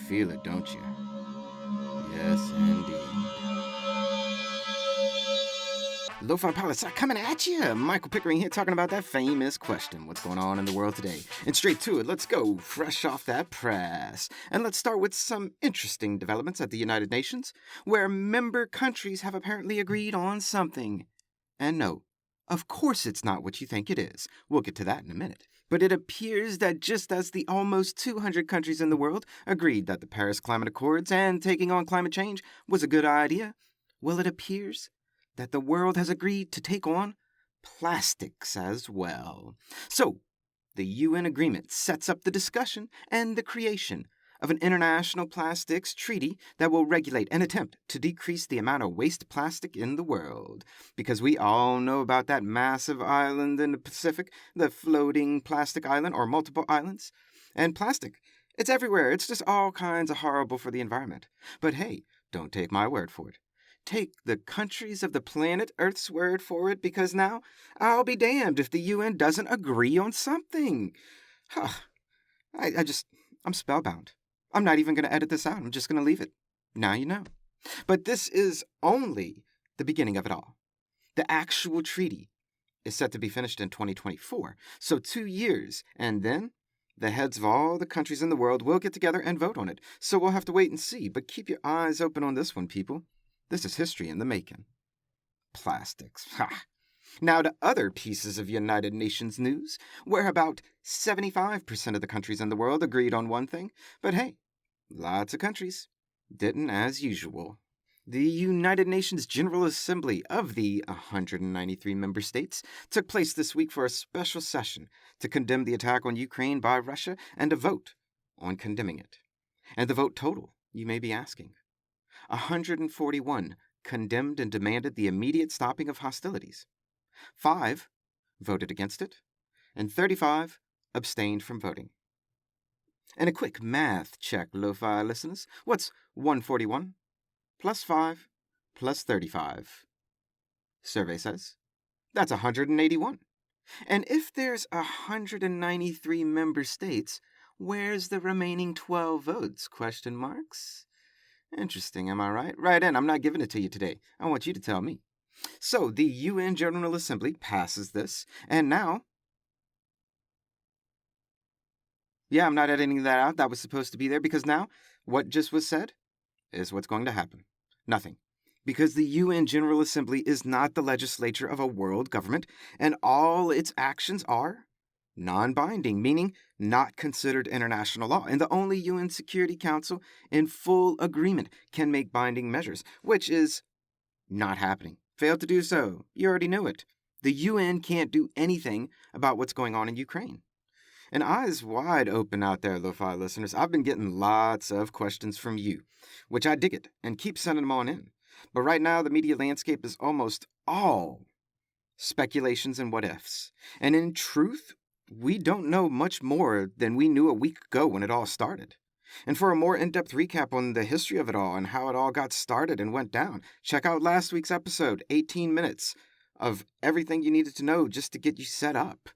feel it, don't you? Yes, indeed. Lofi Poli Sci coming at you. Michael Pickering here talking about that famous question. What's going on in the world today? And straight to it, let's go. Fresh off that press. And let's start with some interesting developments at the United Nations, where member countries have apparently agreed on something. And no, of course it's not what you think it is. We'll get to that in a minute. But it appears that just as the almost 200 countries in the world agreed that the Paris Climate Accords and taking on climate change was a good idea, well, it appears that the world has agreed to take on plastics as well. So, the UN agreement sets up the discussion and the creation of an international plastics treaty that will regulate and attempt to decrease the amount of waste plastic in the world. Because we all know about that massive island in the Pacific, the floating plastic island or multiple islands. And plastic, it's everywhere. It's just all kinds of horrible for the environment. But hey, don't take my word for it. Take the countries of the planet Earth's word for it, because now I'll be damned if the UN doesn't agree on something. I'm spellbound. I'm not even going to edit this out. I'm just going to leave it. Now you know. But this is only the beginning of it all. The actual treaty is set to be finished in 2024, so 2 years, and then the heads of all the countries in the world will get together and vote on it. So we'll have to wait and see, but keep your eyes open on this one, people. This is history in the making. Plastics. Ha! Now to other pieces of United Nations news, where about 75% of the countries in the world agreed on one thing, but hey, lots of countries didn't as usual. The United Nations General Assembly of the 193 member states took place this week for a special session to condemn the attack on Ukraine by Russia and to vote on condemning it. And the vote total, you may be asking. 141 condemned and demanded the immediate stopping of hostilities. 5 voted against it, and 35 abstained from voting. And a quick math check, Lo-Fi listeners. What's 141 plus 5 plus 35? Survey says that's 181. And if there's 193 member states, where's the remaining 12 votes? Question marks? Interesting, am I right? Right in, I'm not giving it to you today. I want you to tell me. So, the UN General Assembly passes this, and now... Yeah, I'm not editing that out. That was supposed to be there, because now, what just was said is what's going to happen. Nothing. Because the UN General Assembly is not the legislature of a world government, and all its actions are non-binding, meaning not considered international law, and the only UN Security Council in full agreement can make binding measures, which is not happening. Failed to do so. You already knew it. The UN can't do anything about what's going on in Ukraine. And eyes wide open out there, Lo-Fi listeners. I've been getting lots of questions from you, which I dig it, and keep sending them on in. But right now, the media landscape is almost all speculations and what-ifs. And in truth, we don't know much more than we knew a week ago when it all started. And for a more in-depth recap on the history of it all and how it all got started and went down, check out last week's episode, 18 minutes of everything you needed to know just to get you set up.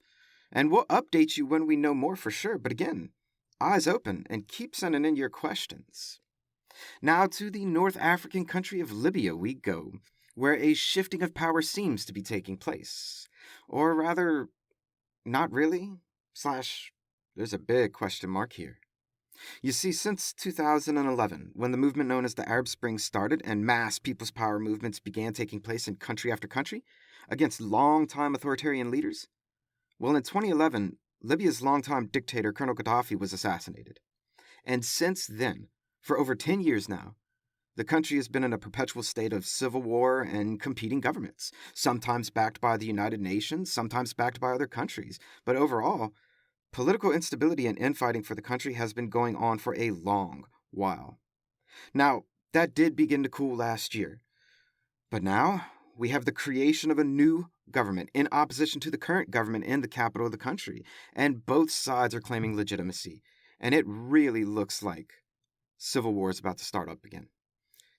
And we'll update you when we know more for sure, but again, eyes open and keep sending in your questions. Now to the North African country of Libya we go, where a shifting of power seems to be taking place. Or rather, not really, / there's a big question mark here. You see, since 2011, when the movement known as the Arab Spring started and mass people's power movements began taking place in country after country against long-time authoritarian leaders, well, in 2011, Libya's longtime dictator, Colonel Gaddafi, was assassinated. And since then, for over 10 years now, the country has been in a perpetual state of civil war and competing governments, sometimes backed by the United Nations, sometimes backed by other countries. But overall, political instability and infighting for the country has been going on for a long while. Now, that did begin to cool last year. But now, we have the creation of a new government in opposition to the current government in the capital of the country, and both sides are claiming legitimacy. And it really looks like civil war is about to start up again.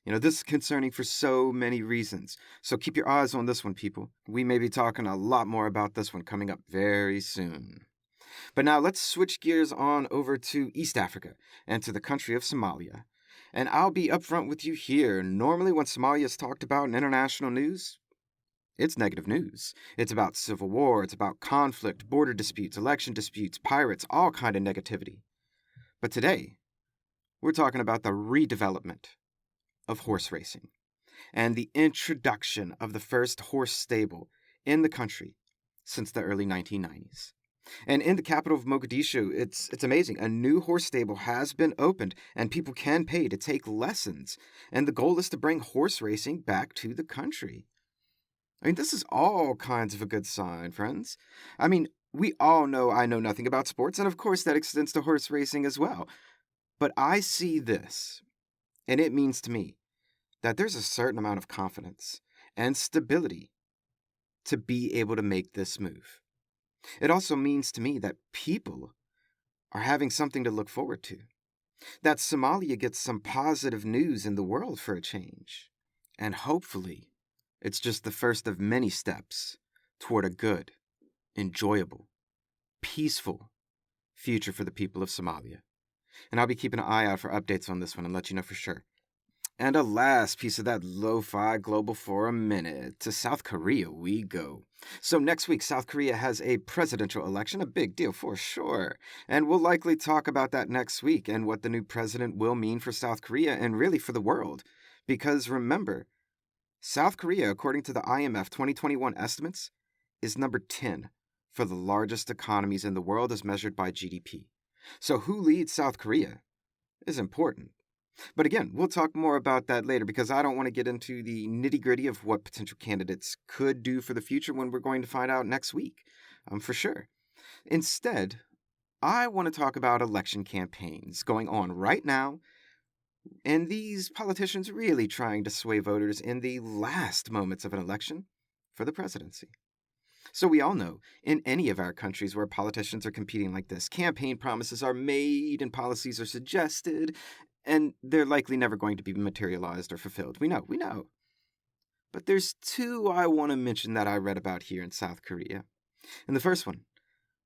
You know, this is concerning for so many reasons. So keep your eyes on this one, people. We may be talking a lot more about this one coming up very soon. But now let's switch gears on over to East Africa and to the country of Somalia. And I'll be upfront with you here. Normally, when Somalia is talked about in international news, it's negative news. It's about civil war, it's about conflict, border disputes, election disputes, pirates, all kind of negativity. But today, we're talking about the redevelopment of horse racing and the introduction of the first horse stable in the country since the early 1990s. And in the capital of Mogadishu, it's amazing. A new horse stable has been opened, and people can pay to take lessons. And the goal is to bring horse racing back to the country. I mean, this is all kinds of a good sign, friends. I mean, we all know I know nothing about sports, and of course that extends to horse racing as well. But I see this, and it means to me that there's a certain amount of confidence and stability to be able to make this move. It also means to me that people are having something to look forward to, that Somalia gets some positive news in the world for a change, and hopefully it's just the first of many steps toward a good, enjoyable, peaceful future for the people of Somalia. And I'll be keeping an eye out for updates on this one and let you know for sure. And a last piece of that lo-fi global for a minute. To South Korea we go. So next week, South Korea has a presidential election, a big deal for sure. And we'll likely talk about that next week and what the new president will mean for South Korea and really for the world. Because remember, South Korea, according to the IMF 2021 estimates, is number 10 for the largest economies in the world as measured by GDP. So who leads South Korea is important. But again, we'll talk more about that later because I don't want to get into the nitty-gritty of what potential candidates could do for the future when we're going to find out next week, for sure. Instead, I want to talk about election campaigns going on right now and these politicians really trying to sway voters in the last moments of an election for the presidency. So we all know, in any of our countries where politicians are competing like this, campaign promises are made and policies are suggested, and they're likely never going to be materialized or fulfilled. We know. But there's two I want to mention that I read about here in South Korea. And the first one,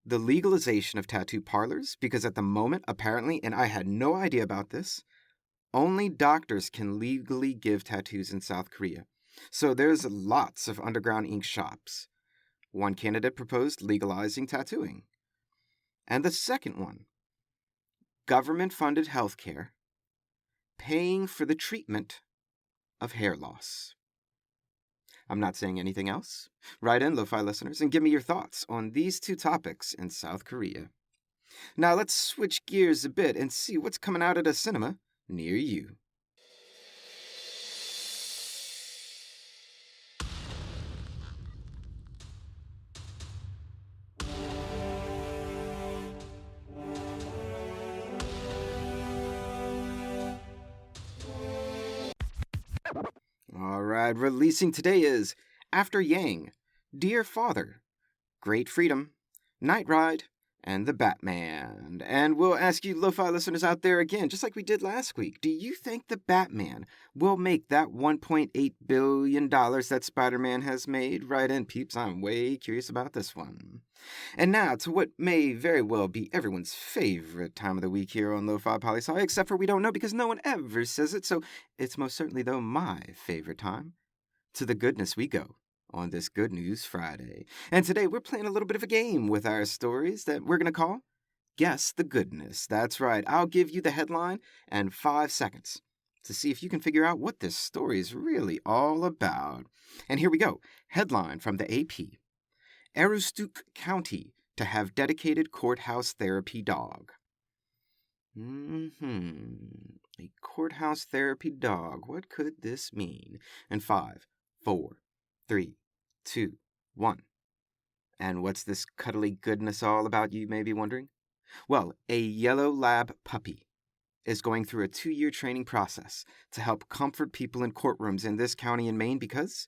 the legalization of tattoo parlors, because at the moment, apparently, and I had no idea about this, only doctors can legally give tattoos in South Korea. So there's lots of underground ink shops. One candidate proposed legalizing tattooing. And the second one, government-funded healthcare, paying for the treatment of hair loss. I'm not saying anything else. Write in, Lo-Fi listeners, and give me your thoughts on these two topics in South Korea. Now let's switch gears a bit and see what's coming out at a cinema near you. Alright, releasing today is After Yang, Dear Father, Great Freedom, Night Ride, and The Batman. And we'll ask you lo-fi listeners out there again, just like we did last week, do you think The Batman will make that $1.8 billion that Spider-Man has made? Right in, peeps, I'm way curious about this one. And now to what may very well be everyone's favorite time of the week here on Lofi Poli Sci, except for we don't know because no one ever says it, so it's most certainly, though, my favorite time. To the goodness we go on this Good News Friday. And today we're playing a little bit of a game with our stories that we're going to call Guess the Goodness. That's right, I'll give you the headline and 5 seconds to see if you can figure out what this story is really all about. And here we go. Headline from the AP. Aroostook County to have dedicated courthouse therapy dog. A courthouse therapy dog. What could this mean? And 5, 4, 3, 2, 1. And what's this cuddly goodness all about, you may be wondering? Well, a yellow lab puppy is going through a 2-year training process to help comfort people in courtrooms in this county in Maine because,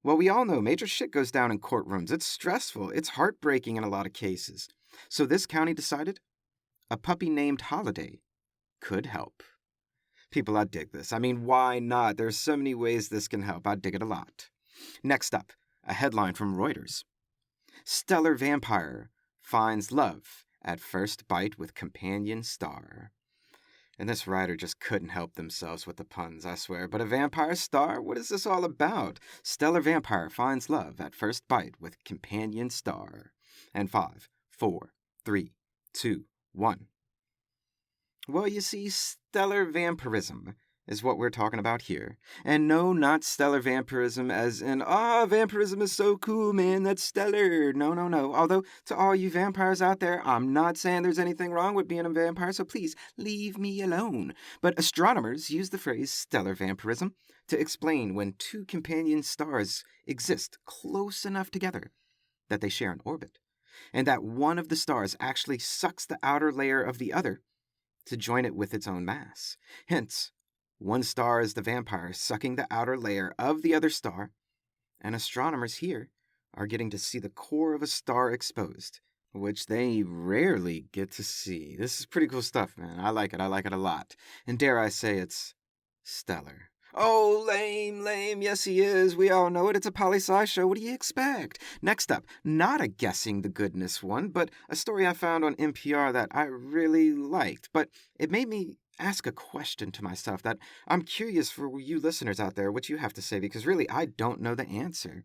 well, we all know major shit goes down in courtrooms. It's stressful. It's heartbreaking in a lot of cases. So this county decided a puppy named Holiday could help. People, I dig this. I mean, why not? There's so many ways this can help. I dig it a lot. Next up, a headline from Reuters. Stellar vampire finds love at first bite with companion star. And this writer just couldn't help themselves with the puns, I swear. But a vampire star? What is this all about? Stellar vampire finds love at first bite with companion star. And 5, 4, 3, 2, 1. Well, you see, stellar vampirism is what we're talking about here. And no, not stellar vampirism as in, vampirism is so cool, man, that's stellar. No. Although, to all you vampires out there, I'm not saying there's anything wrong with being a vampire, so please, leave me alone. But astronomers use the phrase stellar vampirism to explain when two companion stars exist close enough together that they share an orbit, and that one of the stars actually sucks the outer layer of the other to join it with its own mass. Hence, one star is the vampire sucking the outer layer of the other star, and astronomers here are getting to see the core of a star exposed, which they rarely get to see. This is pretty cool stuff, man. I like it a lot. And dare I say it's stellar. Oh, lame. Yes, he is. We all know it. It's a Poli Sci show. What do you expect? Next up, not a guessing the goodness one, but a story I found on NPR that I really liked. But it made me ask a question to myself that I'm curious for you listeners out there what you have to say, because really I don't know the answer.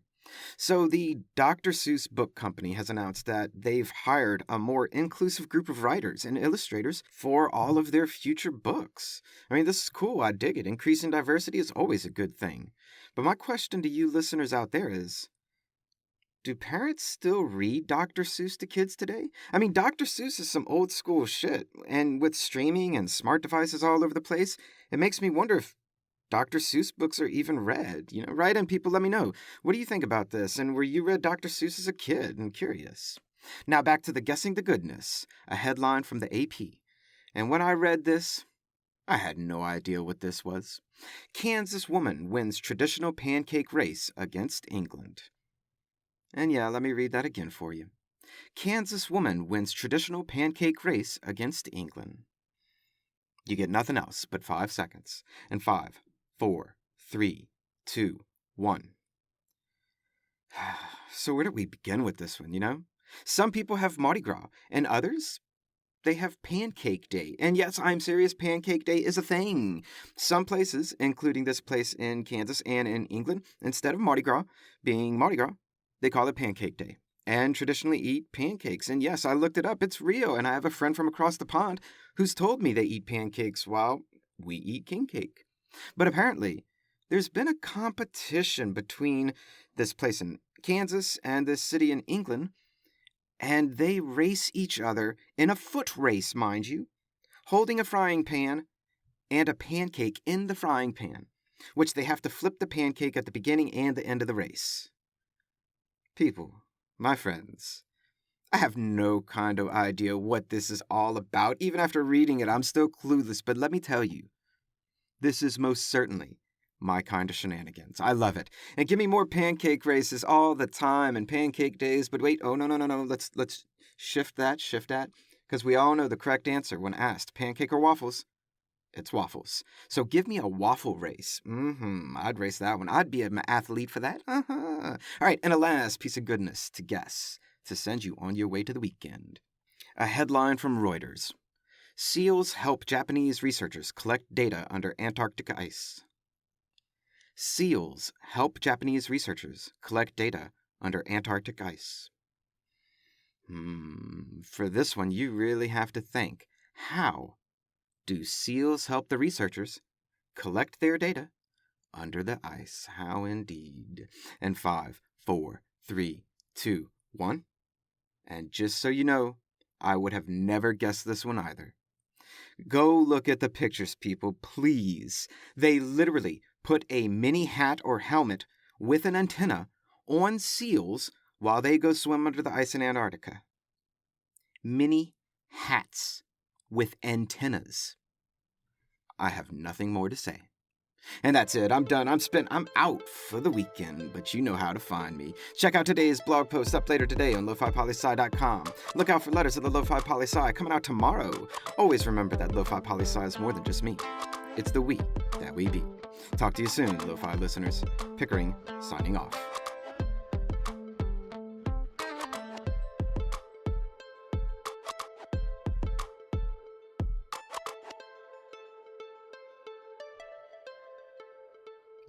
So the Dr. Seuss Book Company has announced that they've hired a more inclusive group of writers and illustrators for all of their future books. I mean, this is cool. I dig it. Increasing diversity is always a good thing. But my question to you listeners out there is, do parents still read Dr. Seuss to kids today? I mean, Dr. Seuss is some old school shit, and with streaming and smart devices all over the place, it makes me wonder if Dr. Seuss books are even read. Write in, people, let me know. What do you think about this? And were you read Dr. Seuss as a kid? I'm curious. Now back to the Guessing the Goodness, a headline from the AP. And when I read this, I had no idea what this was. Kansas woman wins traditional pancake race against England. And yeah, let me read that again for you. Kansas woman wins traditional pancake race against England. You get nothing else but 5 seconds. And 5, 4, 3, 2, 1. So where do we begin with this one, Some people have Mardi Gras, and others, they have Pancake Day. And yes, I'm serious, Pancake Day is a thing. Some places, including this place in Kansas and in England, instead of Mardi Gras being Mardi Gras, they call it Pancake Day and traditionally eat pancakes. And yes, I looked it up. It's real. And I have a friend from across the pond who's told me they eat pancakes while we eat king cake. But apparently, there's been a competition between this place in Kansas and this city in England, and they race each other in a foot race, mind you, holding a frying pan and a pancake in the frying pan, which they have to flip the pancake at the beginning and the end of the race. People, my friends, I have no kind of idea what this is all about. Even after reading it, I'm still clueless, but let me tell you, this is most certainly my kind of shenanigans. I love it. And give me more pancake races all the time and pancake days, but wait, no. Let's shift that, because we all know the correct answer when asked, pancake or waffles. It's waffles. So give me a waffle race. I'd race that one. I'd be an athlete for that. All right, and a last piece of goodness to guess, to send you on your way to the weekend. A headline from Reuters. Seals help Japanese researchers collect data under Antarctic ice. Seals help Japanese researchers collect data under Antarctic ice. For this one, you really have to think. How do seals help the researchers collect their data under the ice? How indeed. And 5, 4, 3, 2, 1. And just so you know, I would have never guessed this one either. Go look at the pictures, people, please. They literally put a mini hat or helmet with an antenna on seals while they go swim under the ice in Antarctica. Mini hats with antennas. I have nothing more to say. And that's it. I'm done. I'm out for the weekend, but you know how to find me. Check out today's blog post up later today on lofipolisci.com. Look out for letters of the Lofi Poli Sci coming out tomorrow. Always remember that Lofi Poli Sci is more than just me. It's the we that we be. Talk to you soon, Lo-Fi listeners. Pickering, signing off.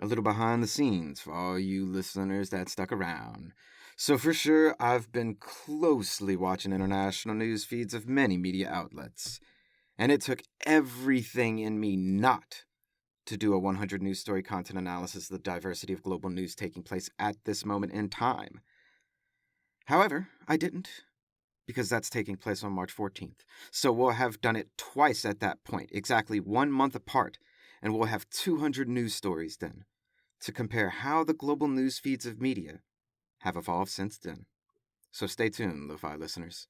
A little behind the scenes for all you listeners that stuck around. So for sure, I've been closely watching international news feeds of many media outlets. And it took everything in me not to do a 100 news story content analysis of the diversity of global news taking place at this moment in time. However, I didn't, because that's taking place on March 14th. So we'll have done it twice at that point, exactly 1 month apart, and we'll have 200 news stories then, to compare how the global news feeds of media have evolved since then. So stay tuned, Lo-Fi listeners.